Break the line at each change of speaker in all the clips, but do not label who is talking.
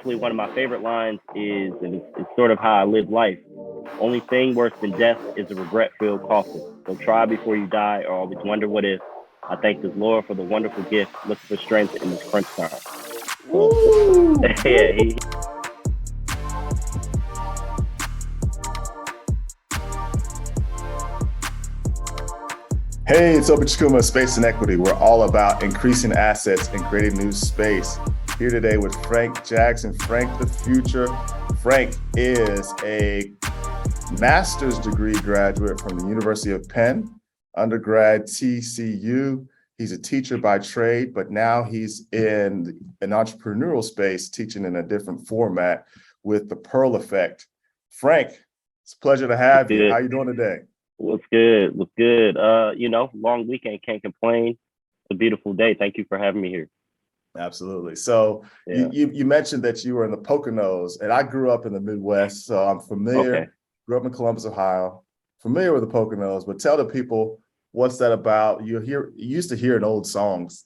actually one of my favorite lines is, and it's sort of how I live life. Only thing worse than death is a regret-filled coffin. So try before you die, or always wonder what if. I thank this Lord for the wonderful gift. Looking for strength in this crunch time. So
Woo!
yeah, he
Hey, it's Open Chikuma, Space and Equity. We're all about increasing assets and creating new space. Here today with Frank Jackson. Frank the Future. Frank is a master's degree graduate from the University of Penn, undergrad TCU. He's a teacher by trade, but now he's in an entrepreneurial space, teaching in a different format with the Pearl Effect. Frank, it's a pleasure to have you. How
good.
you doing today?
What's good? What's good? Long weekend, can't complain. It's a beautiful day. Thank you for having me here.
Absolutely. So
Yeah.
you mentioned that you were in the Poconos, and I grew up in the Midwest, so I'm familiar.
Okay.
Grew up in Columbus, Ohio, familiar with the Poconos. But tell the people, what's that about? You used to hear in old songs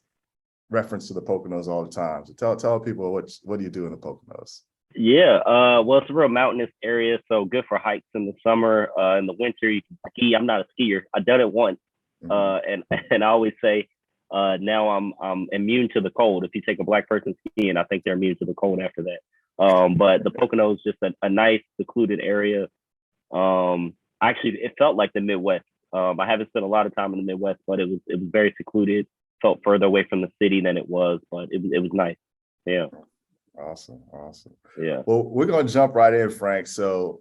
reference to the Poconos all the time. So tell people what do you do in the Poconos?
Yeah. Well, it's a real mountainous area, so good for hikes in the summer. In the winter, you can ski. I'm not a skier. I've done it once. And and I always say, now I'm immune to the cold. If you take a black person skiing, I think they're immune to the cold after that. But the Poconos is just a nice secluded area. Actually, it felt like the Midwest. I haven't spent a lot of time in the Midwest, but it was very secluded. Felt further away from the city than it was, but it was nice. Yeah.
Awesome.
Yeah.
Well, we're going to jump right in, Frank. So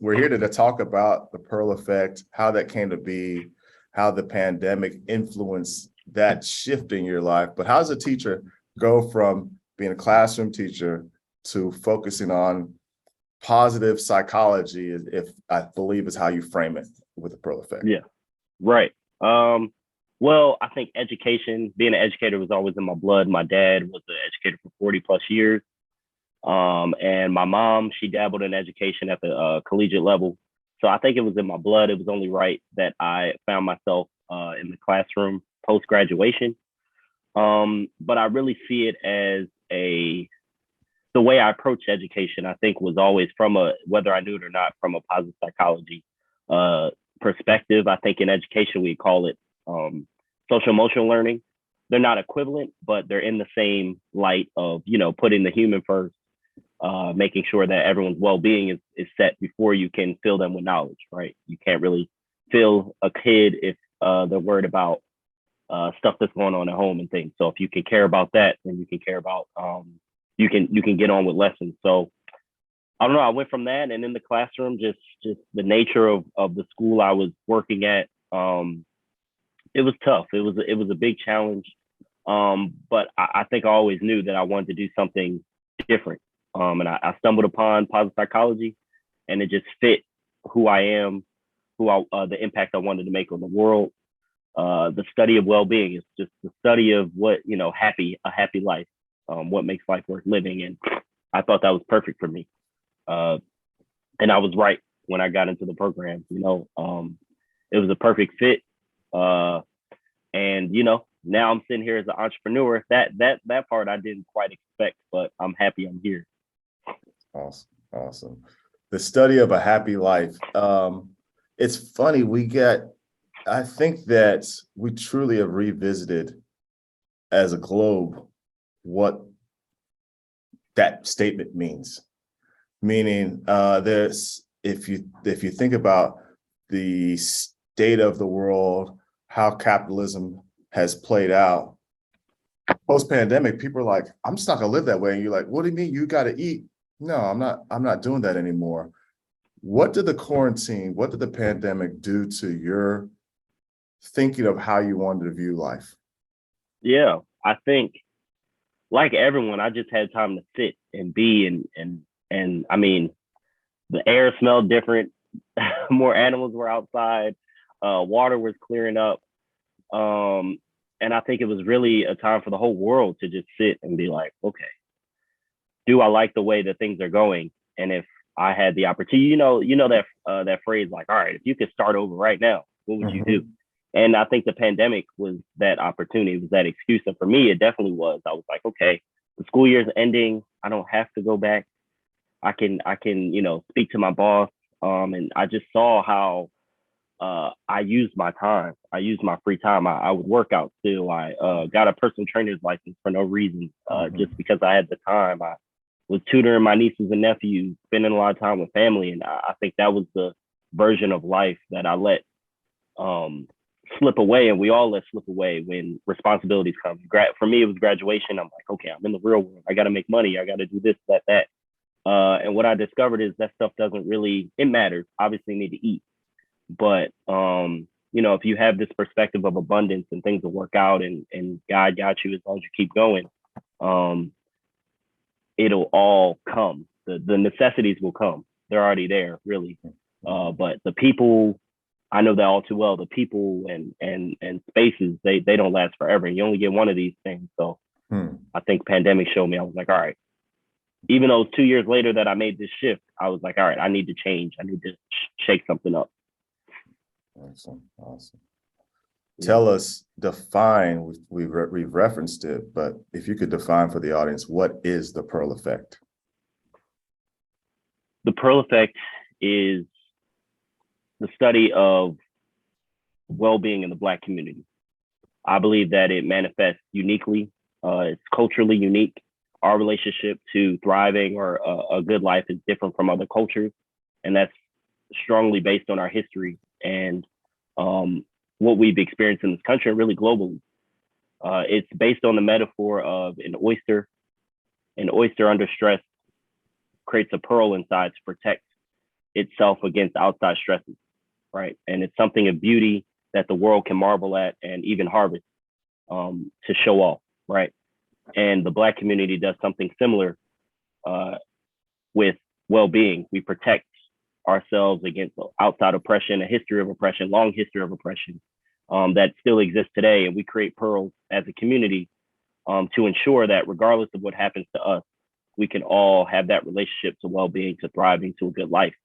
we're here to talk about the Pearl Effect, how that came to be, how the pandemic influenced that shift in your life. But how does a teacher go from being a classroom teacher to focusing on positive psychology, if I believe is how you frame it with the Pearl Effect?
Yeah. Right. Well, I think education, being an educator was always in my blood. My dad was an educator for 40 plus years. And my mom, she dabbled in education at the collegiate level. So I think it was in my blood. It was only right that I found myself in the classroom post-graduation. But I really see it as the way I approach education, I think was always whether I knew it or not, from a positive psychology perspective. I think in education, we call it social emotional learning. They're not equivalent, but they're in the same light of, putting the human first, making sure that everyone's well-being is set before you can fill them with knowledge, right? You can't really fill a kid if they're worried about stuff that's going on at home and things. So if you can care about that, then you can care about, you can get on with lessons. So I don't know, I went from that, and in the classroom, just the nature of the school I was working at, it was tough. It was a big challenge. But I think I always knew that I wanted to do something different. And I stumbled upon positive psychology, and it just fit who I am, the impact I wanted to make on the world. The study of well-being is just the study of what, a happy life, what makes life worth living. And I thought that was perfect for me. And I was right when I got into the program. It was a perfect fit. And now I'm sitting here as an entrepreneur. That part I didn't quite expect, but I'm happy I'm here.
Awesome. The study of a happy life. It's funny, I think that we truly have revisited as a globe what that statement means. Meaning, if you think about the state of the world, how capitalism has played out, post-pandemic, people are like, I'm just not gonna live that way. And you're like, what do you mean you gotta eat? No, I'm not doing that anymore. What did the pandemic do to your thinking of how you wanted to view life?
Yeah, I think, like everyone, I just had time to sit and be, and I mean, the air smelled different. More animals were outside. Water was clearing up. And I think it was really a time for the whole world to just sit and be like, okay, do I like the way that things are going? And if I had the opportunity, that phrase, like, all right, if you could start over right now, what would you do? And I think the pandemic was that opportunity, was that excuse. And for me, it definitely was. I was like, okay, the school year's ending. I don't have to go back. I can, speak to my boss. And I just saw how I used my time. I used my free time. I would work out still. I got a personal trainer's license for no reason, just because I had the time. I was tutoring my nieces and nephews, spending a lot of time with family, and I think that was the version of life that I let um, slip away, and we all let slip away when responsibilities come. For me, it was graduation. I'm like, okay, I'm in the real world. I got to make money. I got to do this, that, that. And what I discovered is that stuff doesn't really, it matters. Obviously, you need to eat. But, if you have this perspective of abundance and things will work out and God got you as long as you keep going, um, it'll all come. The necessities will come. They're already there, really. But the people, I know that all too well. The people and spaces, they don't last forever. You only get one of these things. So I think pandemic showed me. I was like, all right. Even though 2 years later that I made this shift, I was like, all right, I need to change. I need to shake something up.
Awesome. Tell us, define, we've referenced it, but if you could define for the audience, what is the Pearl Effect?
The Pearl Effect is the study of well-being in the Black community. I believe that it manifests uniquely. It's culturally unique. Our relationship to thriving or a good life is different from other cultures. And that's strongly based on our history and what we've experienced in this country and really globally. It's based on the metaphor of an oyster. An oyster under stress creates a pearl inside to protect itself against outside stresses, right? And it's something of beauty that the world can marvel at and even harvest to show off, right? And the Black community does something similar with well-being. We protect ourselves against outside oppression, a history of oppression, long history of oppression that still exists today. And we create pearls as a community to ensure that regardless of what happens to us, we can all have that relationship to well-being, to thriving, to a good life.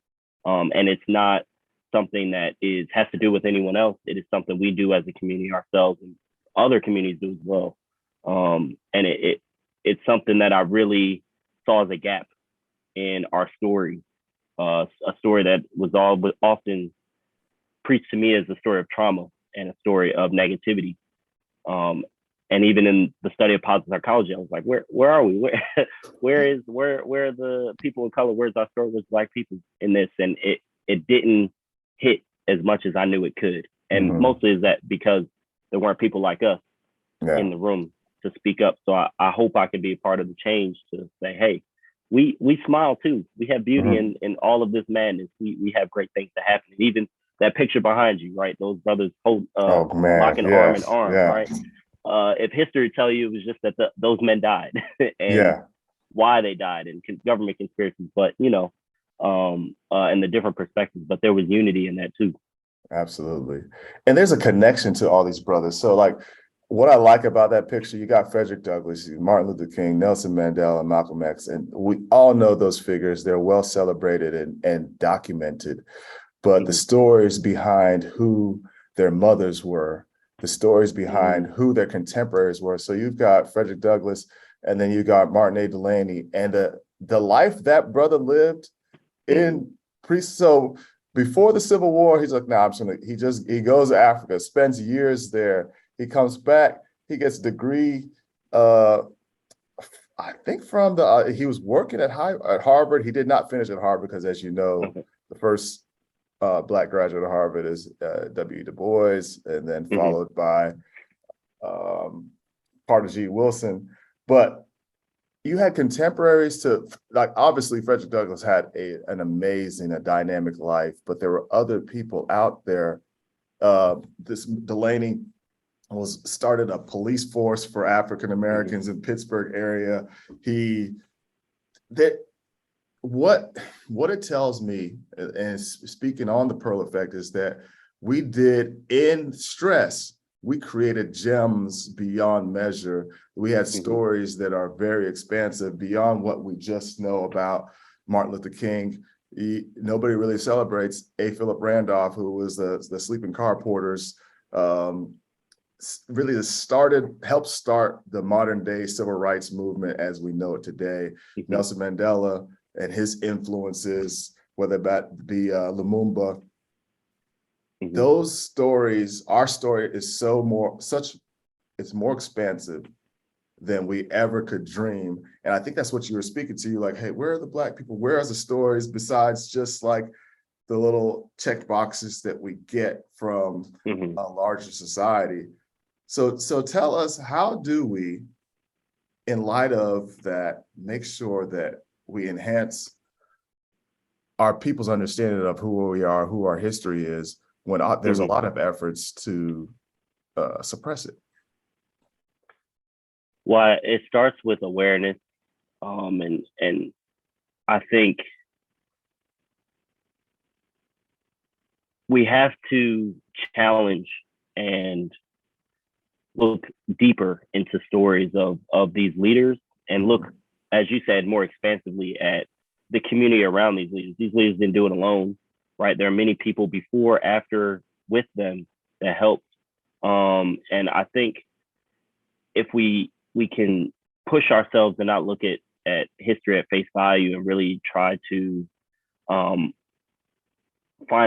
And it's not something that has to do with anyone else. It is something we do as a community ourselves, and other communities do as well. And it's something that I really saw as a gap in our story, a story that was often preached to me as a story of trauma and a story of negativity. And even in the study of positive psychology, I was like, where are we? Where are the people of color? Where's our story with Black people in this? And it didn't hit as much as I knew it could. And mostly is that because there weren't people like us in the room to speak up. So I hope I can be a part of the change to say, hey, we smile too. We have beauty in all of this madness. We have great things to happen. And even that picture behind you, right? Those brothers locking arm in arm, right? If history tell you it was just that those men died and why they died and government conspiracies, but and the different perspectives, but there was unity in that too.
Absolutely. And there's a connection to all these brothers. So like what I like about that picture, you got Frederick Douglass, Martin Luther King, Nelson Mandela, and Malcolm X. And we all know those figures. They're well celebrated and documented. But the stories behind who their mothers were, the stories behind who their contemporaries were. So you've got Frederick Douglass, and then you got Martin A. Delaney, and the life that brother lived in so before the Civil War, he's like, nah, he goes to Africa, spends years there. He comes back, he gets a degree, I think from he was working at Harvard. He did not finish at Harvard because, as you know, the first Black graduate of Harvard is W. Du Bois, and then followed by Carter G. Wilson. But you had contemporaries to, like, obviously Frederick Douglass had an amazing, dynamic life, but there were other people out there. This Delaney started a police force for African Americans in Pittsburgh area. What it tells me, and speaking on the Pearl Effect, is that we did in stress, we created gems beyond measure. We had stories that are very expansive beyond what we just know about Martin Luther King. Nobody really celebrates A. Philip Randolph, who was the sleeping car porters really helped start the modern day civil rights movement as we know it today.
Mm-hmm.
Nelson Mandela and his influences, whether that be Lumumba.
Mm-hmm.
Those stories, our story is it's more expansive than we ever could dream. And I think that's what you were speaking to. You're like, hey, where are the Black people? Where are the stories besides just like the little check boxes that we get from
Mm-hmm.
a larger society? So tell us, how do we, in light of that, make sure that we enhance our people's understanding of who we are, who our history is, when there's a
Mm-hmm.
lot of efforts to suppress it?
Well, it starts with awareness, and I think we have to challenge and look deeper into stories of these leaders, and look, as you said, more expansively at the community around these leaders. These leaders didn't do it alone, right? There are many people before, after, with them that helped. And I think if we can push ourselves and not look at history at face value, and really try to find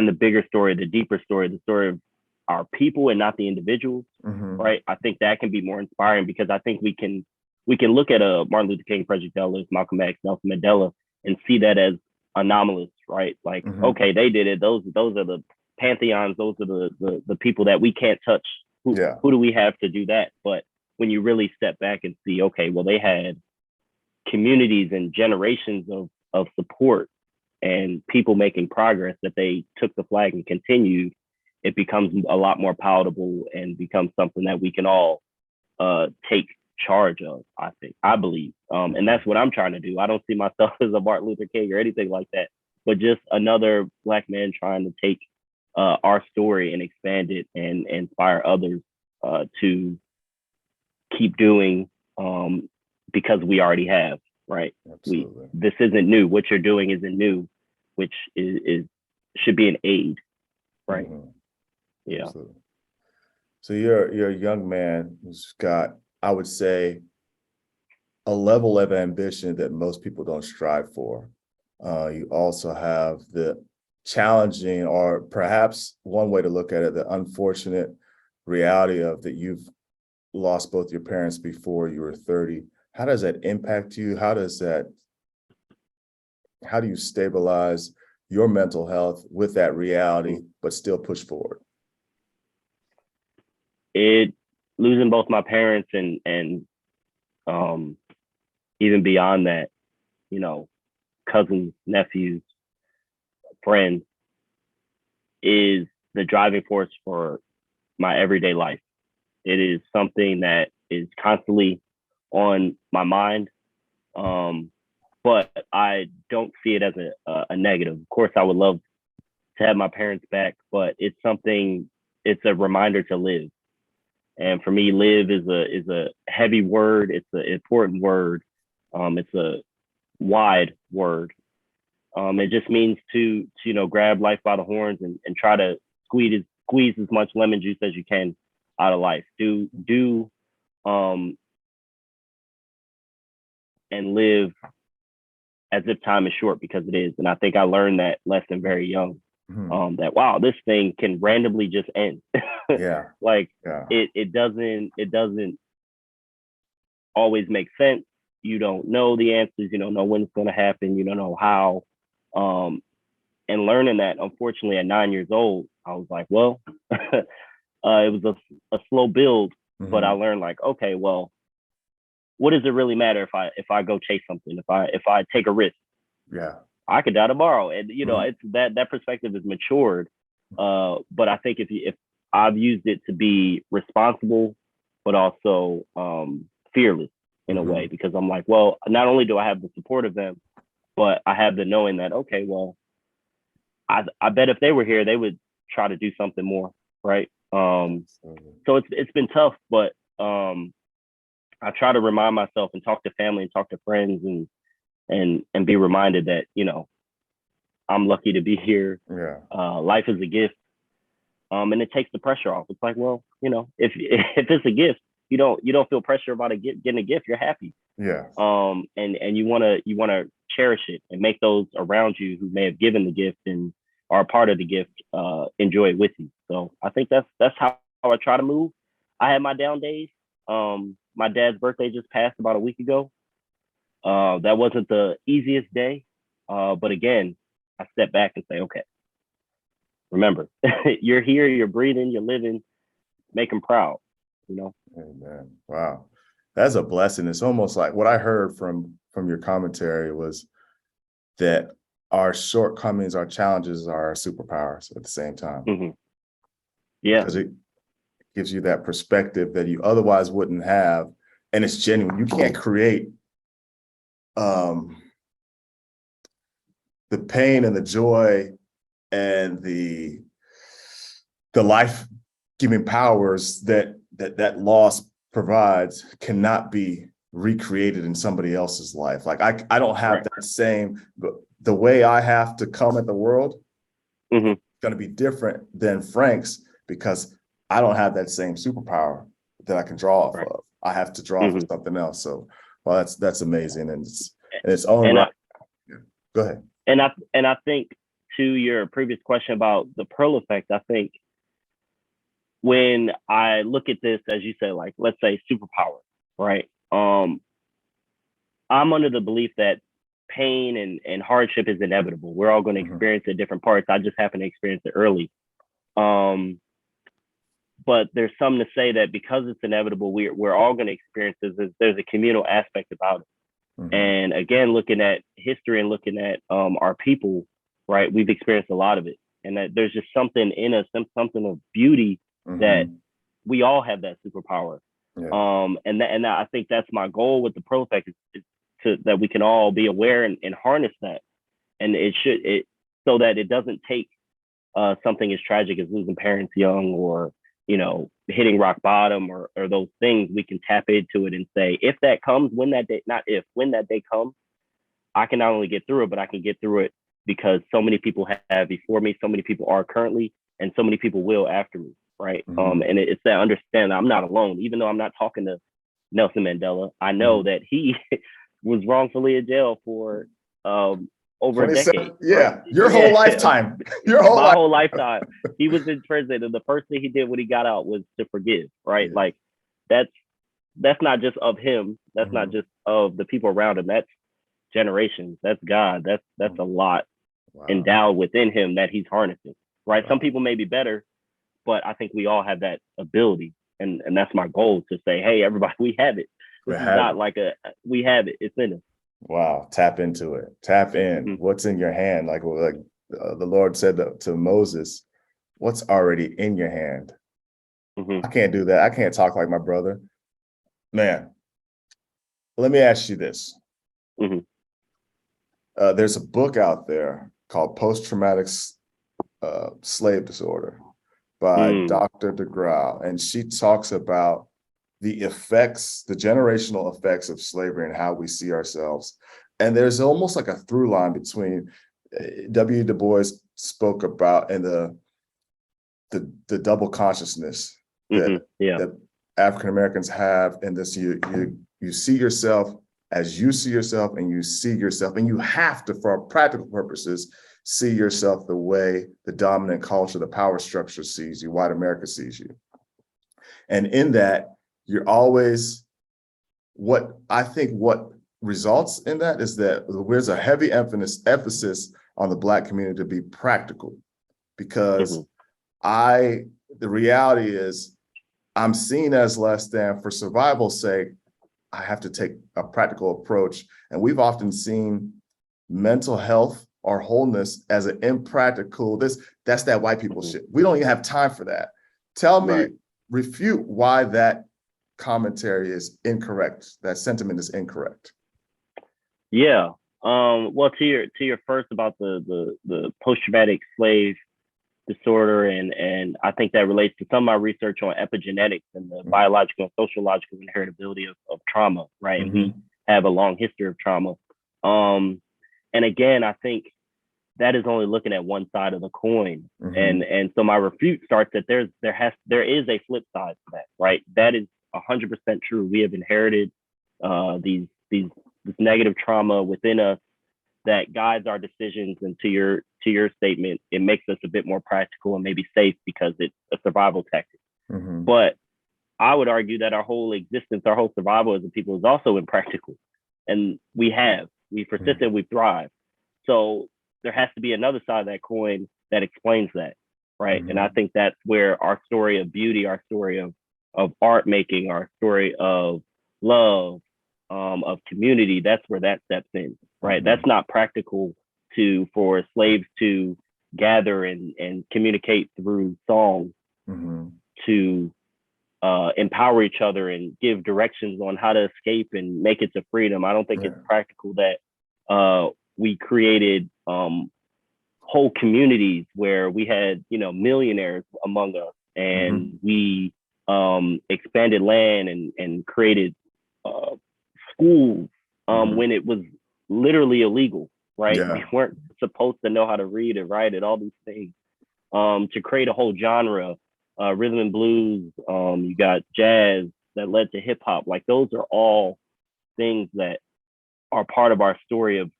the bigger story, the deeper story, the story of our people and not the individuals,
Mm-hmm.
right? I think that can be more inspiring, because I think we can look at a Martin Luther King, Frederick Douglass, Malcolm X, Nelson Mandela, and see that as anomalous, right? Like,
Mm-hmm.
okay, they did it. Those are the pantheons. Those are the people that we can't touch. Who do we have to do that? But when you really step back and see, okay, well, they had communities and generations of support and people making progress, that they took the flag and continued, it becomes a lot more palatable and becomes something that we can all take charge of, I believe. And that's what I'm trying to do. I don't see myself as a Martin Luther King or anything like that, but just another Black man trying to take our story and expand it and inspire others to keep doing, because we already have, right?
Absolutely.
This isn't new. What you're doing isn't new, which is should be an aid, right?
Mm-hmm.
Yeah.
Absolutely. So you're a young man who's got, I would say, a level of ambition that most people don't strive for. You also have the challenging, or perhaps one way to look at it, the unfortunate reality of that you've lost both your parents before you were 30. How does that impact you? How do you stabilize your mental health with that reality, but still push forward?
Losing both my parents and even beyond that, cousins, nephews, friends, is the driving force for my everyday life. It is something that is constantly on my mind, but I don't see it as a negative. Of course, I would love to have my parents back, but it's a reminder to live. And for me, live is a heavy word. It's an important word. It's a wide word. It just means to grab life by the horns and try to squeeze as much lemon juice as you can out of life. And live as if time is short, because it is. And I think I learned that lesson very young.
Mm-hmm.
That, wow, this thing can randomly just end.
Yeah.
Like,
Yeah.
it doesn't always make sense. You don't know the answers. You don't know when it's going to happen. You don't know how. And learning that, unfortunately, at 9 years old, I was like, well, it was a slow build,
Mm-hmm.
but I learned, like, okay, well, what does it really matter if I go chase something, if I take a risk?
Yeah.
I could die tomorrow. And
Mm-hmm.
it's that perspective is matured. But I think if I've used it to be responsible, but also fearless in
Mm-hmm.
a way, because I'm like, well, not only do I have the support of them, but I have the knowing that, okay, well, I bet if they were here, they would try to do something more, right? So it's been tough, but I try to remind myself and talk to family and talk to friends and be reminded that, I'm lucky to be here.
Yeah.
Life is a gift. And it takes the pressure off. It's like, well, if it's a gift, you don't feel pressure about getting a gift. You're happy.
Yeah.
And you wanna cherish it and make those around you who may have given the gift and are a part of the gift enjoy it with you. So I think that's how I try to move. I had my down days. My dad's birthday just passed about a week ago. That wasn't the easiest day, but again, I step back and say, okay, remember, you're here, you're breathing, you're living, make them proud.
Amen. Wow. That's a blessing. It's almost like what I heard from your commentary was that our shortcomings, our challenges are our superpowers at the same time.
Mm-hmm. Yeah.
Because it gives you that perspective that you otherwise wouldn't have. And it's genuine. You can't create the pain and the joy and the life-giving powers that loss provides cannot be recreated in somebody else's life. Like I don't have that same, the way I have to come at the world going to be different than Frank's because I don't have that same superpower that I can draw off of. I have to draw from something else. So, well, that's amazing, and it's own right. Go ahead.
And I think to your previous question about the pearl effect, I think when I look at this, as you say, like let's say superpower, right? I'm under the belief that pain and hardship is inevitable. We're all going to experience it at different parts. I just happen to experience it early. But there's some to say that because it's inevitable, we're all going to experience this. There's a communal aspect about it. And again, looking at history and looking at our people, right, we've experienced a lot of it. And that there's just something in us, something of beauty that we all have that superpower. Yeah. And I think that's my goal with the Pro Effect is that we can all be aware and harness that. And it so that it doesn't take something as tragic as losing parents young or, hitting rock bottom or those things. We can tap into it and say, if that comes, when that day comes, I can not only get through it, but I can get through it because so many people have before me, so many people are currently, and so many people will after me. Right. And it's that understanding I'm not alone, even though I'm not talking to Nelson Mandela. I know that he was wrongfully in jail for over a decade.
Yeah. Right? Your whole lifetime.
My whole lifetime. He was in prison. And the first thing he did when he got out was to forgive. Right. Yeah. Like that's not just of him. That's not just of the people around him. That's generations. That's God. That's a lot endowed within him that he's harnessing. Right. Wow. Some people may be better, but I think we all have that ability. And that's my goal to say, hey, everybody, we have it. This is not like we have it. It's in us.
Wow. Tap into it. Tap in. What's in your hand? Like the Lord said to Moses, what's already in your hand? I can't do that. I can't talk like my brother. Man, let me ask you this. There's a book out there called Post-Traumatic Slave Disorder by Dr. DeGraw, and she talks about the generational effects of slavery and how we see ourselves. And there's almost like a through line between W. Du Bois spoke about and the double consciousness that African Americans have in this. You see yourself as you see yourself, and you see yourself, and you have to, for practical purposes, see yourself the way the dominant culture, the power structure sees you, white America sees you. And in that, you're always, what results in that is that there's a heavy emphasis on the Black community to be practical, because the reality is I'm seen as less than. For survival's sake, I have to take a practical approach. And we've often seen mental health or wholeness as an impractical, that's that white people shit. We don't even have time for that. Tell me, refute why that commentary is incorrect, that sentiment is incorrect.
Yeah. Well, to your first about the post-traumatic slave disorder, and I think that relates to some of my research on epigenetics and the biological and sociological inheritability of trauma, right? And we have a long history of trauma. And again, I think that is only looking at one side of the coin.
Mm-hmm.
And so my refute starts that there is a flip side to that, right? That is 100% true. We have inherited these this negative trauma within us that guides our decisions. And to your statement, it makes us a bit more practical and maybe safe because it's a survival tactic.
Mm-hmm.
But I would argue that our whole existence, our whole survival as a people is also impractical. And we've persisted, we've thrived. So there has to be another side of that coin that explains that, right?
Mm-hmm.
And I think that's where our story of beauty, our story of art making, our story of love, of community, that's where that steps in, right?
Mm-hmm.
That's not practical for slaves to gather and communicate through song
Mm-hmm.
to empower each other and give directions on how to escape and make it to freedom. I don't think it's practical that we created whole communities where we had, millionaires among us, and we expanded land and created schools when it was literally illegal, right?
Yeah.
We weren't supposed to know how to read and write and all these things. To create a whole genre, rhythm and blues, you got jazz that led to hip hop. Like those are all things that are part of our story of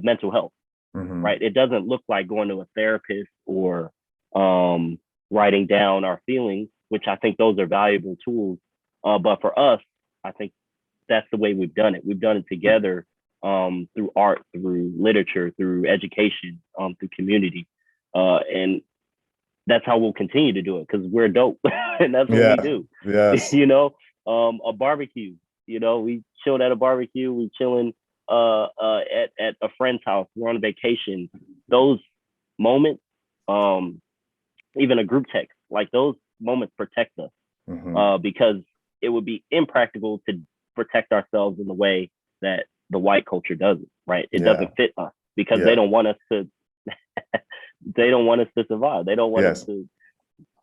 mental health,
Mm-hmm.
right? It doesn't look like going to a therapist or writing down our feelings, which I think those are valuable tools. But for us, I think that's the way we've done it. We've done it together through art, through literature, through education, through community. And that's how we'll continue to do it because we're dope and that's what we do.
Yes.
A barbecue, we chilled at a barbecue, we chilling at a friend's house, we're on a vacation. Those moments, even a group text, like those moments protect us because it would be impractical to protect ourselves in the way that the white culture does it, right? It doesn't fit us because they don't want us to they don't want us to survive. They don't want us to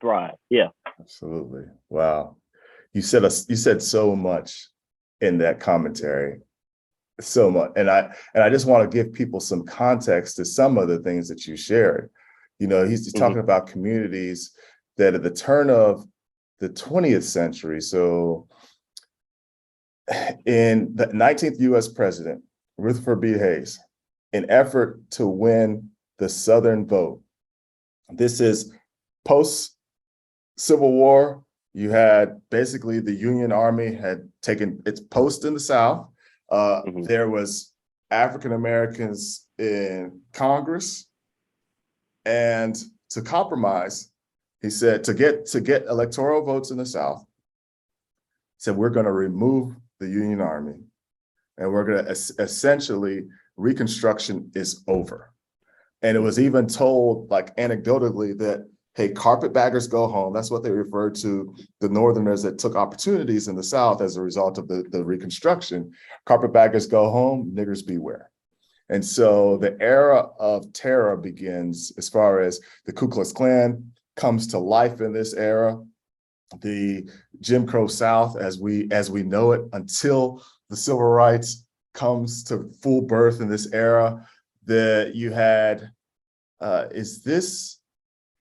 thrive. Yeah.
Absolutely. Wow. You said so much in that commentary. So much. And I just want to give people some context to some of the things that you shared. He's talking about communities that at the turn of the 20th century. So in the 19th US president, Rutherford B. Hayes, in effort to win the Southern vote. This is post-Civil War. You had basically the Union Army had taken its post in the South. There was African Americans in Congress, and to compromise, he said to get electoral votes in the South, he said we're going to remove the Union Army, and we're going to essentially Reconstruction is over. And it was even told, like anecdotally, that, hey, carpetbaggers go home. That's what they referred to the Northerners that took opportunities in the South as a result of the Reconstruction. Carpetbaggers go home, niggers beware. And so the era of terror begins as far as the Ku Klux Klan comes to life in this era. The Jim Crow South, as we know it, until the civil rights comes to full birth in this era. You had, is this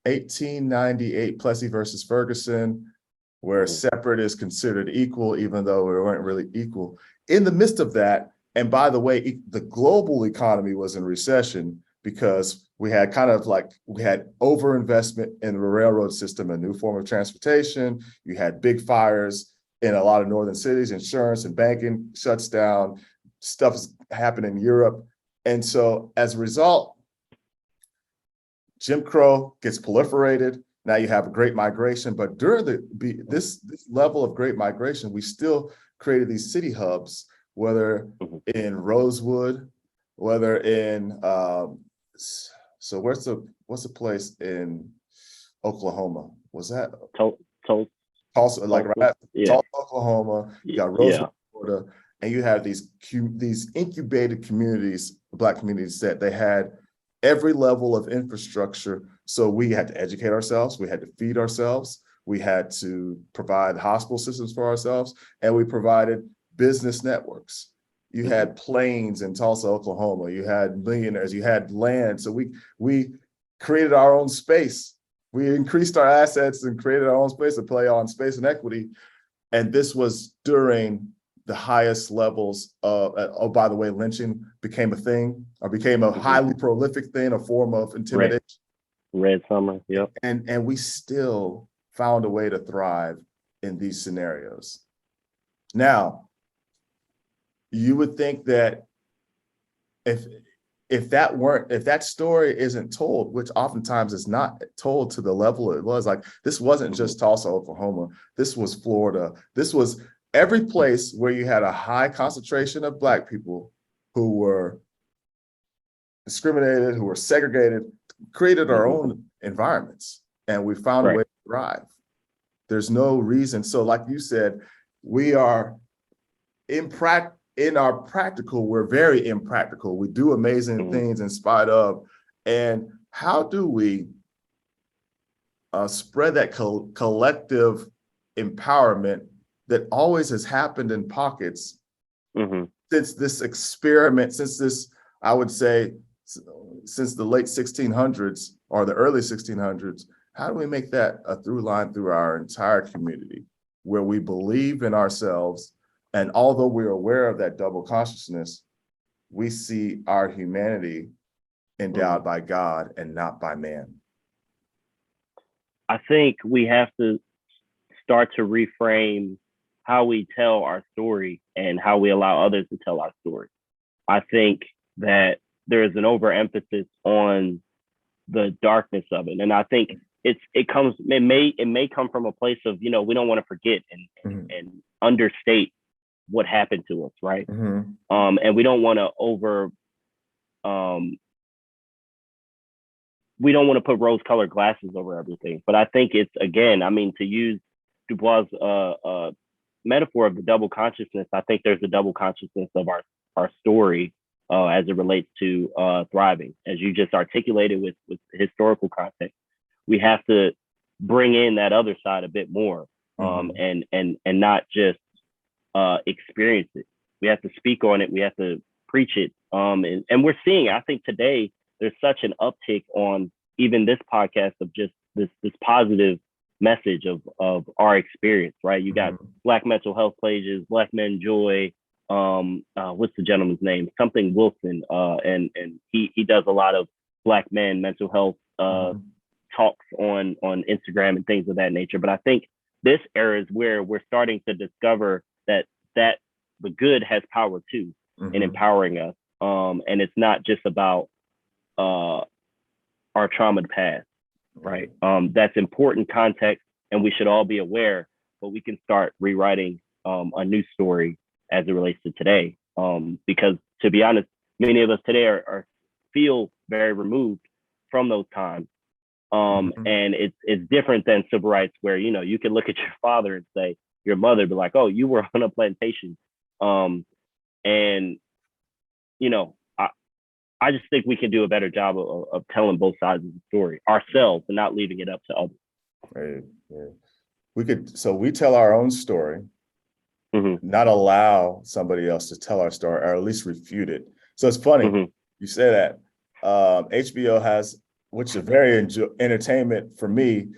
1898 Plessy versus Ferguson, where separate is considered equal, even though we weren't really equal. In the midst of that, and by the way, the global economy was in recession because we had overinvestment in the railroad system, a new form of transportation. You had big fires in a lot of northern cities, insurance and banking shuts down, stuff's happening in Europe. And so as a result, Jim Crow gets proliferated. Now you have a great migration, but during this level of great migration, we still created these city hubs, whether in Rosewood, whether in so what's the place in Oklahoma? Was that Tulsa? Like right, Tulsa, Oklahoma. You got Rosewood, Florida, and you have these incubated communities, Black communities that they had every level of infrastructure. So we had to educate ourselves, we had to feed ourselves, we had to provide hospital systems for ourselves, and we provided business networks. you had planes in Tulsa, Oklahoma, you had millionaires, you had land. So we created our own space. We increased our assets and created our own space to play on space and equity. And this was during the highest levels of, oh, by the way, lynching became a thing, or became a highly prolific thing, a form of intimidation.
Red Summer, yep.
And we still found a way to thrive in these scenarios. Now, you would think that if that story isn't told, which oftentimes is not told to the level it was, like this wasn't just Tulsa, Oklahoma, this was Florida, this was every place where you had a high concentration of Black people who were discriminated, who were segregated, created our own environments, and we found a way to thrive. There's no reason. So like you said, we are in our practical, we're very impractical. We do amazing things in spite of. And how do we spread that collective empowerment that always has happened in pockets since this experiment, I would say, since the late 1600s or the early 1600s? How do we make that a through line through our entire community, where we believe in ourselves, and although we're aware of that double consciousness, we see our humanity endowed by God and not by man?
I think we have to start to reframe how we tell our story and how we allow others to tell our story. I think that there is an overemphasis on the darkness of it, and I think it may come from a place of, we don't want to forget and understate what happened to us, right? And we don't want to we don't want to put rose-colored glasses over everything. But I think it's, again, to use Du Bois' metaphor of the double consciousness, I think there's a double consciousness of our story as it relates to thriving, as you just articulated with historical context. We have to bring in that other side a bit more, and not just experience it. We have to speak on it. We have to preach it. And we're seeing, I think today, there's such an uptick on even this podcast of just this positive message of our experience, right? You got Black mental health pages, Black Men Joy. What's the gentleman's name? Something Wilson. And he does a lot of Black men mental health talks on Instagram and things of that nature. But I think this era is where we're starting to discover that the good has power too in empowering us. And it's not just about our traumaed past, right? That's important context, and we should all be aware, but we can start rewriting a new story as it relates to today. Because to be honest, many of us today feel very removed from those times. And it's different than civil rights, where, you can look at your father and say, your mother, be like, oh, you were on a plantation. And, I just think we can do a better job of telling both sides of the story ourselves and not leaving it up to others. Right.
Yeah. We tell our own story, not allow somebody else to tell our story, or at least refute it. So it's funny you say that. HBO has, which is very entertainment for me.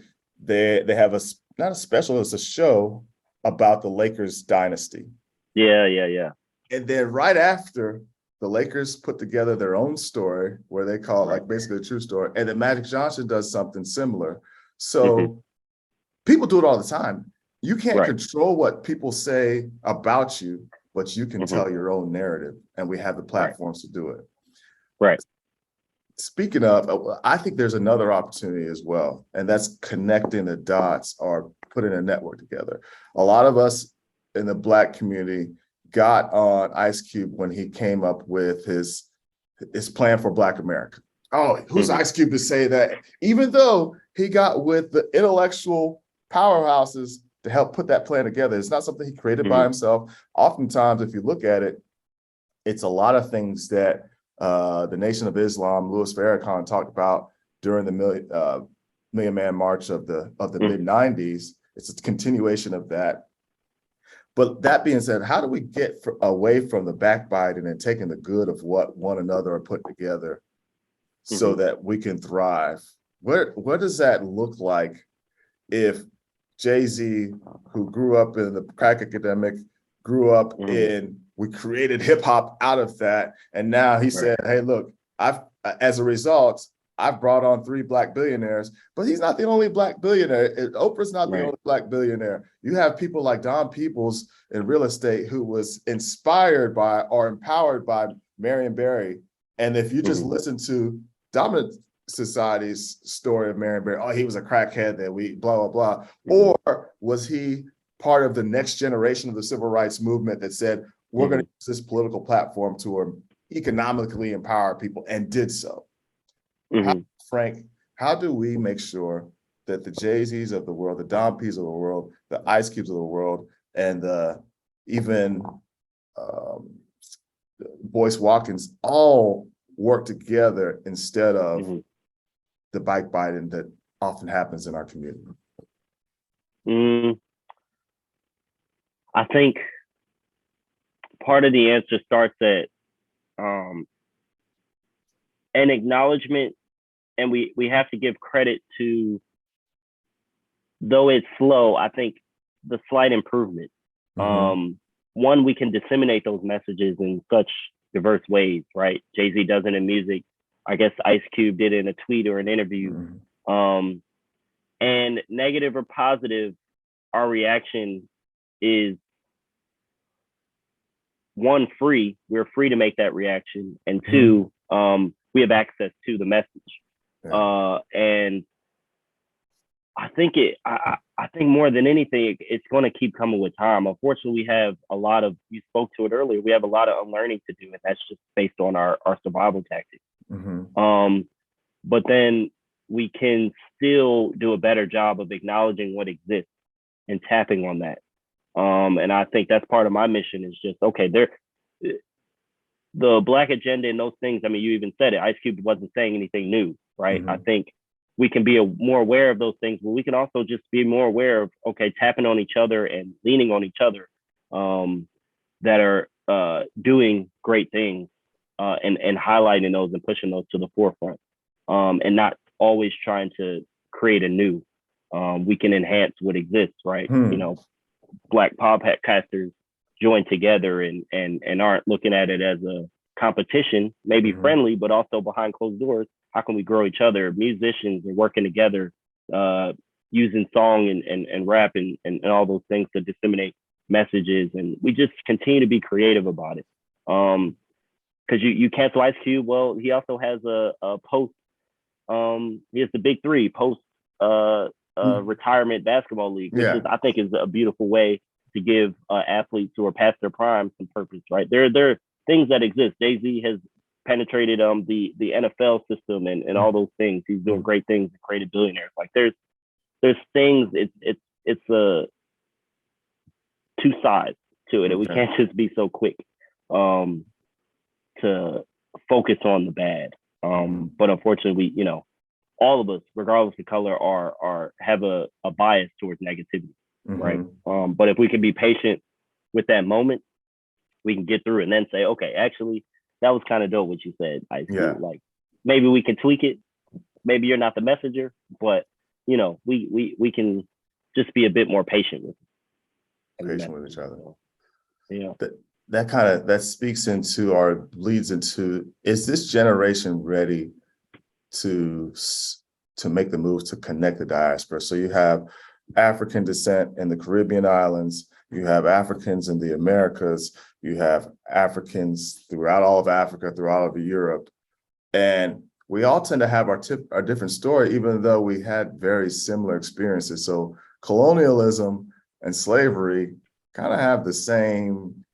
They have not a special, it's a show about the Lakers dynasty.
Yeah.
And then right after, the Lakers put together their own story where they call it like basically a true story. And then Magic Johnson does something similar. So people do it all the time. You can't control what people say about you, but you can tell your own narrative. And we have the platforms to do it.
Right.
Speaking of, I think there's another opportunity as well. And that's connecting the dots or putting a network together. A lot of us in the Black community got on Ice Cube when he came up with his plan for Black America. Oh, who's Ice Cube to say that? Even though he got with the intellectual powerhouses to help put that plan together, it's not something he created by himself. Oftentimes, if you look at it, it's a lot of things that the Nation of Islam, Louis Farrakhan, talked about during the Million Man March of the mid-90s. It's a continuation of that. But that being said, how do we get away from the backbiting and taking the good of what one another are put together so that we can thrive? What does that look like if Jay-Z, who grew up in the crack academic, grew up we created hip hop out of that, and now he said, "Hey, look, as a result, I've brought on 3 Black billionaires," but he's not the only Black billionaire. Oprah's not the only Black billionaire. You have people like Don Peoples in real estate who was inspired by or empowered by Marion Barry. And if you just listen to Dominant Society's story of Marion Barry, oh, he was a crackhead that we blah, blah, blah. Or was he part of the next generation of the civil rights movement that said, we're going to use this political platform to economically empower people, and did so? Frank, how do we make sure that the Jay-Z's of the world, the Don P's of the world, the Ice Cubes of the world, and even Boyce Watkins all work together instead of the backbiting that often happens in our community?
I think part of the answer starts at an acknowledgement, and we have to give credit to, though it's slow, I think the slight improvement. One, we can disseminate those messages in such diverse ways, right? Jay-Z does it in music. I guess Ice Cube did it in a tweet or an interview. And negative or positive, our reaction is, one, free. We're free to make that reaction. And two, we have access to the message. And I think I think more than anything, it's going to keep coming with time. Unfortunately, we have a lot of, you spoke to it earlier, we have a lot of unlearning to do, and that's just based on our survival tactics. But then we can still do a better job of acknowledging what exists and tapping on that. And I think that's part of my mission, is just, okay, the Black agenda and those things, I mean, you even said it, Ice Cube wasn't saying anything new, right? I think we can be more aware of those things, but we can also just be more aware of, okay, tapping on each other and leaning on each other that are doing great things and highlighting those and pushing those to the forefront, and not always trying to create a new. We can enhance what exists, right? You know, Black podcasters join together and aren't looking at it as a competition, maybe friendly, but also behind closed doors. How can we grow each other? Musicians are working together, using song and rap and all those things to disseminate messages. And we just continue to be creative about it. Because you cancel Ice Cube, well, he also has a post, he has the big 3 post retirement basketball league, which is, I think, is a beautiful way to give athletes who are past their prime some purpose, right? There are things that exist. Jay-Z has penetrated the NFL system and all those things. He's doing great things and created billionaires. Like there's things, it's a 2 sides to it. And we can't just be so quick to focus on the bad. But unfortunately, we, all of us, regardless of color, have a bias towards negativity, right? But if we can be patient with that moment, we can get through and then say, okay, actually, that was kind of dope what you said. Like maybe we can tweak it. Maybe you're not the messenger, but we can just be a bit more patient with it.
Patient with each other. That speaks into or leads into, is this generation ready to make the move to connect the diaspora? So you have African descent in the Caribbean islands, you have Africans in the Americas, you have Africans throughout all of Africa, throughout all of Europe. And we all tend to have our different story, even though we had very similar experiences. So colonialism and slavery kind of have the same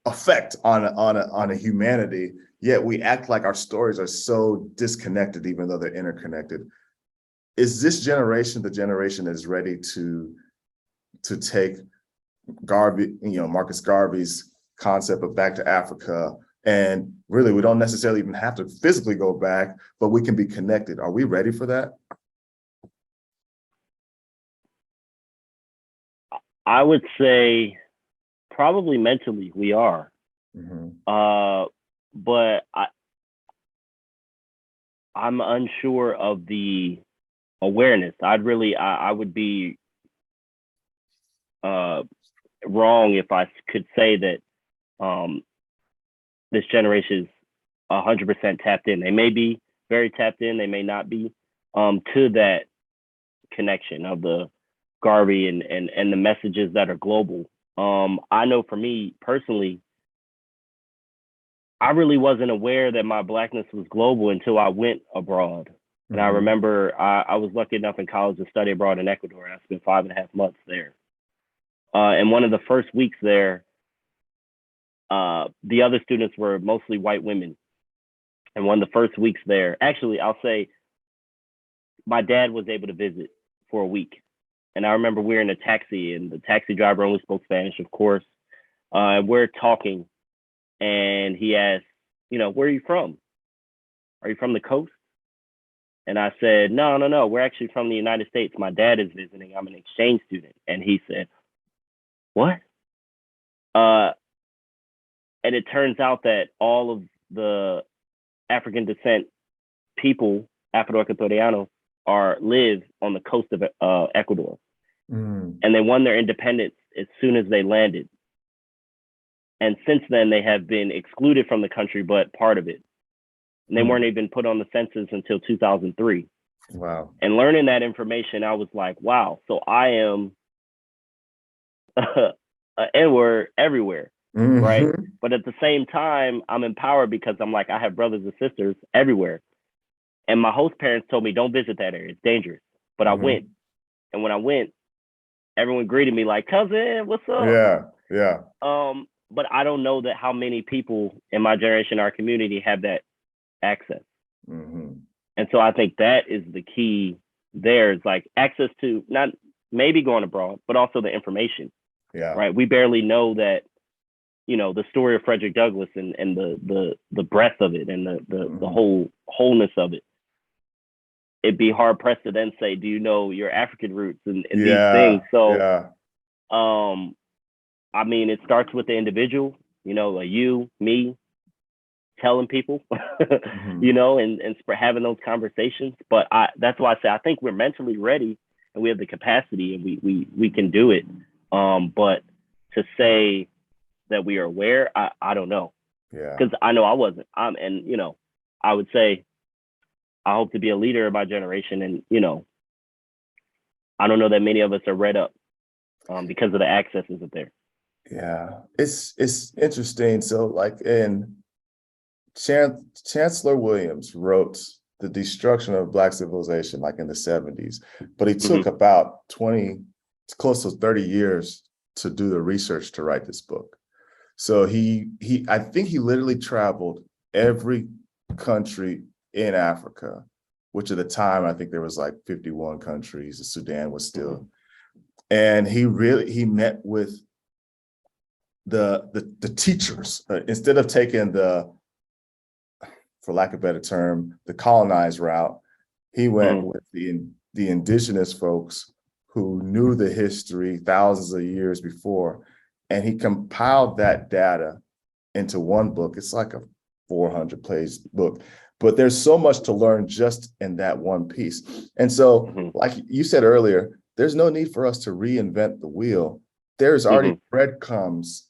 effect on a humanity, yet we act like our stories are so disconnected, even though they're interconnected. Is this generation the generation that is ready to take Garvey, Marcus Garvey's concept of back to Africa, and really we don't necessarily even have to physically go back, but we can be connected? Are we ready for that?
I would say probably mentally we are.
Mhm.
But I'm unsure of the awareness. I would be uh, wrong if I could say that um, this generation is 100% tapped in. They may be very tapped in, they may not be, to that connection of the Garvey and the messages that are global. I know for me personally, I really wasn't aware that my Blackness was global until I went abroad. And I
Mhm.
remember I was lucky enough in college to study abroad in Ecuador. I spent 5.5 months there. And one of the first weeks there, the other students were mostly white women. And one of the first weeks there, actually, I'll say my dad was able to visit for a week. And I remember we were in a taxi, and the taxi driver only spoke Spanish, of course. And we're talking, and he asked, where are you from? Are you from the coast? And I said, no, no, no. We're actually from the United States. My dad is visiting. I'm an exchange student. And he said, what? Uh, and it turns out that all of the African descent people, Afro-Ecuadorianos, live on the coast of Ecuador.
Mm.
And they won their independence as soon as they landed. And since then, they have been excluded from the country, but part of it. And they weren't even put on the census until 2003.
Wow.
And learning that information, I was like, wow, so I am an N-word everywhere, right?
Mhm.
But at the same time, I'm empowered because I'm like, I have brothers and sisters everywhere. And my host parents told me, don't visit that area. It's dangerous. But I went.
Mhm.
And when I went, everyone greeted me like, cousin, what's up?
Yeah, yeah.
But I don't know that how many people in my generation, our community, have that access.
Mhm.
And so I think that is the key there, is like access to not maybe going abroad, but also the information,
Yeah.
right? We barely know that, the story of Frederick Douglass and the breadth of it and the
Mhm.
whole wholeness of it. It'd be hard pressed to then say, do you know your African roots and these things?
Yeah,
So
yeah.
um, I mean, it starts with the individual, like you, me, telling people,
Mhm.
and having those conversations. But that's why I say I think we're mentally ready and we have the capacity and we can do it. But to say that we are aware, I don't know,
Yeah.
because I know I wasn't. And I would say I hope to be a leader of my generation, and I don't know that many of us are read up because of the access isn't there.
Yeah. It's interesting. So like Chancellor Williams wrote The Destruction of Black Civilization like in the 70s, but he
Hmm.
took about 20, close to 30 years to do the research to write this book. So I think he literally traveled every country in Africa, which at the time I think there was like 51 countries. Sudan was
Hmm.
still, and he met with the teachers instead of taking for lack of a better term, the colonized route. He went
Hmm.
with the indigenous folks who knew the history thousands of years before, and he compiled that data into one book. It's like a 400-page book, but there's so much to learn just in that one piece. And so,
Hmm.
like you said earlier, there's no need for us to reinvent the wheel. There's already
Hmm.
breadcrumbs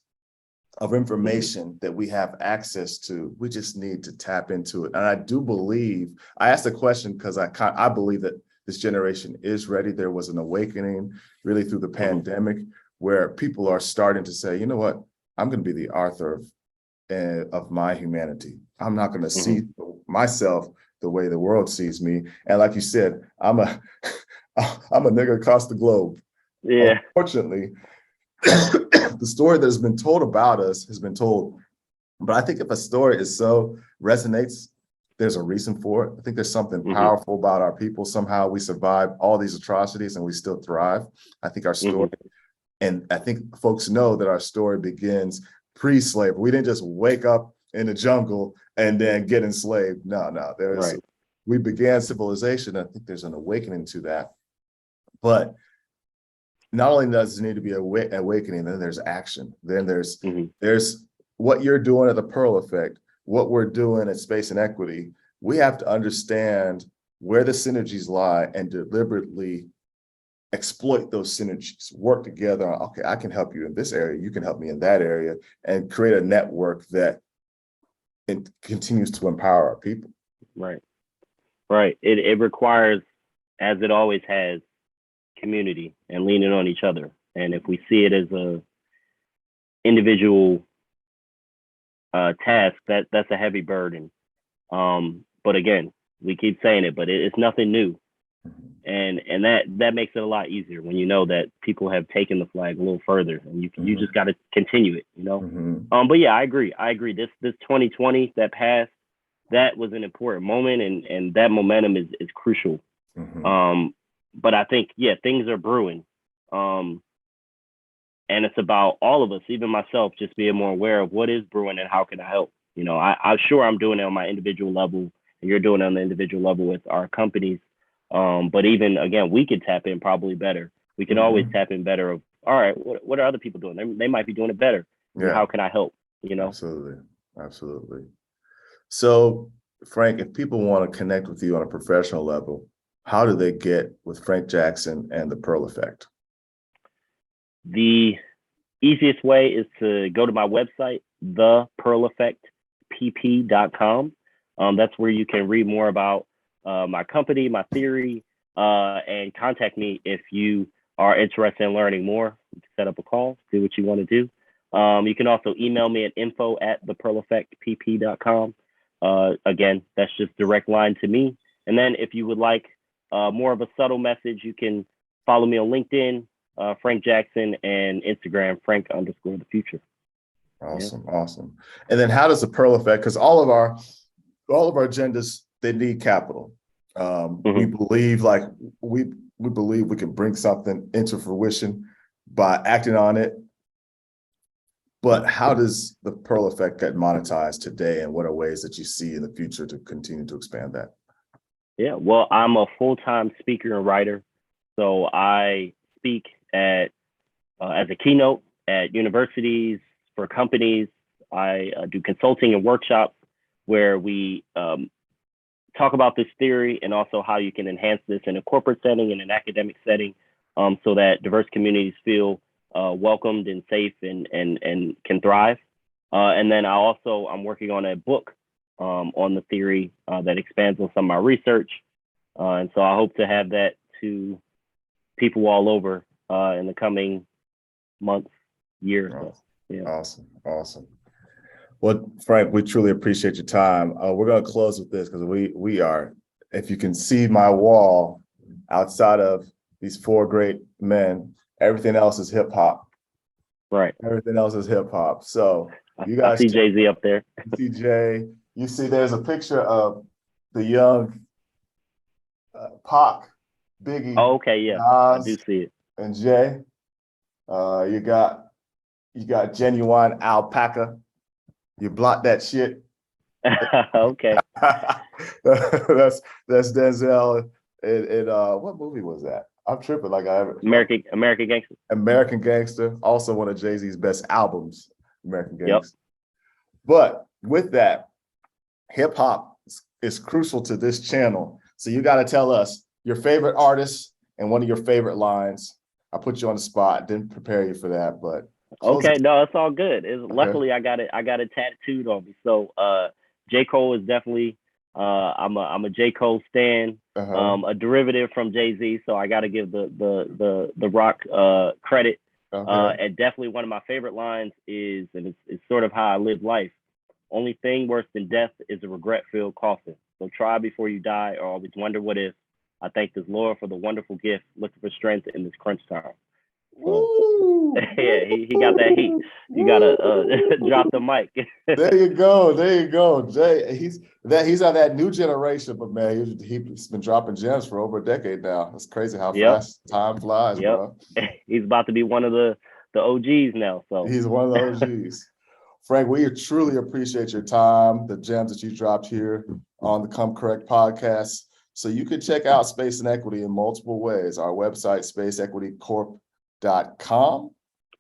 of
Hmm.
information that we have access to. We just need to tap into it. And I do believe, I asked the question because I believe that this generation is ready. There was an awakening really through the
Hmm.
pandemic where people are starting to say, you know what, I'm going to be the author of my humanity. I'm not going to
Hmm.
see myself the way the world sees me. And like you said, I'm a I'm a nigga across the globe.
Yeah.
Unfortunately, the story that has been told about us has been told. But I think if a story is so resonates, there's a reason for it. I think there's something
Hmm.
powerful about our people. Somehow we survive all these atrocities and we still thrive. I think our
Hmm.
story, and I think folks know that our story begins pre-slavery. We didn't just wake up in the jungle and then get enslaved. No,
Right.
we began civilization. I think there's an awakening to that. But not only does it need to be awakening, then there's action. Then
Hmm.
there's what you're doing at the Pearl Effect, what we're doing at Space and Equity. We have to understand where the synergies lie and deliberately exploit those synergies, work together. Okay, I can help you in this area, you can help me in that area, and create a network that it continues to empower our people.
Right. Right. It requires, as it always has, community and leaning on each other. And if we see it as a individual task, that's a heavy burden. But again, we keep saying it, but it's nothing new. And that makes it a lot easier when you know that people have taken the flag a little further, and you just got to continue it, you know. But yeah, I agree. This 2020 that passed, that was an important moment, and that momentum is crucial. But I think, yeah, things are brewing, and it's about all of us, even myself, just being more aware of what is brewing and how can I help. You know, I'm sure I'm doing it on my individual level, and you're doing it on the individual level with our companies. But even again, we could tap in probably better. We can always tap in better of, all right, what are other people doing? They might be doing it better. Yeah. How can I help? You know?
Absolutely. So, Frank, if people want to connect with you on a professional level, how do they get with Frank Jackson and the Pearl Effect?
The easiest way is to go to my website, thepearleffectpp.com. That's where you can read more about my company, my theory, and contact me if you are interested in learning more. You can set up a call, do what you want to do. You can also email me at info@thepearleffectpp.com. Again, that's just direct line to me. And then if you would like more of a subtle message, you can follow me on LinkedIn, Frank Jackson, and Instagram, Frank_the future.
Awesome. And then how does the Pearl Effect, because all of our agendas, they need capital. We believe we believe we can bring something into fruition by acting on it. But how does the Pearl Effect get monetized today, and what are ways that you see in the future to continue to expand that?
Yeah, well, I'm a full-time speaker and writer. So I speak as a keynote at universities, for companies. I do consulting and workshops where we talk about this theory and also how you can enhance this in a corporate setting and an academic setting, so that diverse communities feel welcomed and safe and can thrive. And then I'm working on a book on the theory that expands on some of my research. And so I hope to have that to people all over in the coming months, years. Yeah.
Awesome. Well, Frank, we truly appreciate your time. We're going to close with this because we are, if you can see my wall, outside of these four great men, everything else is hip hop.
Right.
Everything else is hip hop. So you guys
see Jay-Z up there.
You see Jay. You see there's a picture of the young Pac, Biggie.
Oh, okay, yeah.
Nas,
I do see it.
And Jay. You got Genuine Alpaca. You block that shit.
Okay.
that's Denzel. In what movie was that? I'm tripping.
American Gangster.
American Gangster, also one of Jay-Z's best albums, American Gangster.
Yep.
But with that, hip hop is crucial to this channel. So you got to tell us your favorite artist and one of your favorite lines. I put you on the spot. Didn't prepare you for that, but
okay, no, it's all good. Luckily I got it tattooed on me. So J. Cole is definitely I'm a J. Cole stan, a derivative from Jay-Z, so I gotta give the Rock credit. And definitely one of my favorite lines is, and it's sort of how I live life. Only thing worse than death is a regret-filled coffin. So try before you die, or always wonder what if. I thank this Lord for the wonderful gift, looking for strength in this crunch time. So, yeah, he got that heat. You gotta drop the mic.
There you go, Jay. He's on that new generation, but man, he's been dropping gems for over a decade now. It's crazy how fast time flies, bro.
He's about to be one of the OGs now. So
he's one of the OGs. Frank, we truly appreciate your time, the gems that you dropped here on the Come Correct podcast. So you can check out Space and Equity in multiple ways. Our website, spaceequitycorp.com. unwavering.com.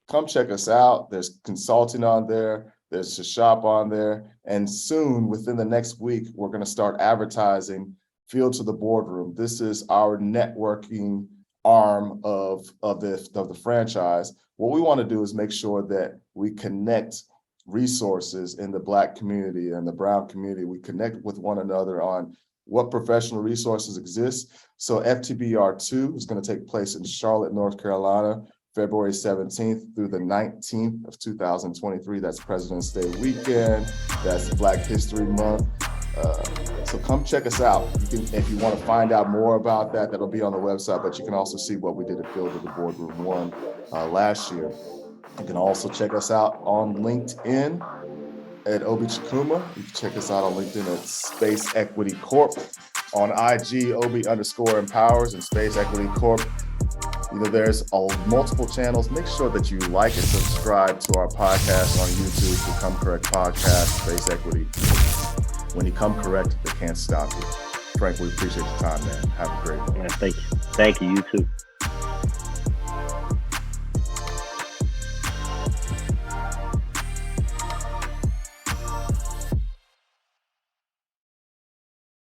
Come check us out. There's consulting on there. There's a shop on there. And soon, within the next week, we're going to start advertising Field to the Boardroom. This is our networking arm of the franchise. What we want to do is make sure that we connect resources in the Black community and the Brown community. We connect with one another on what professional resources exist. So FTBR2 is going to take place in Charlotte, North Carolina, February 17th through the 19th of 2023. That's President's Day weekend. That's Black History Month. So come check us out. If you want to find out more about that, that'll be on the website, but you can also see what we did at Field of the Boardroom 1 last year. You can also check us out on LinkedIn at Obi Chikuma. You can check us out on LinkedIn at Space Equity Corp. On IG, Obi_empowers and Space Equity Corp. There's multiple channels. Make sure that you like and subscribe to our podcast on YouTube, Become Correct Podcast, Space Equity. When you come correct, they can't stop you. Frank, we appreciate your time, man. Have a great one.
Yeah, thank you. Thank you. You too.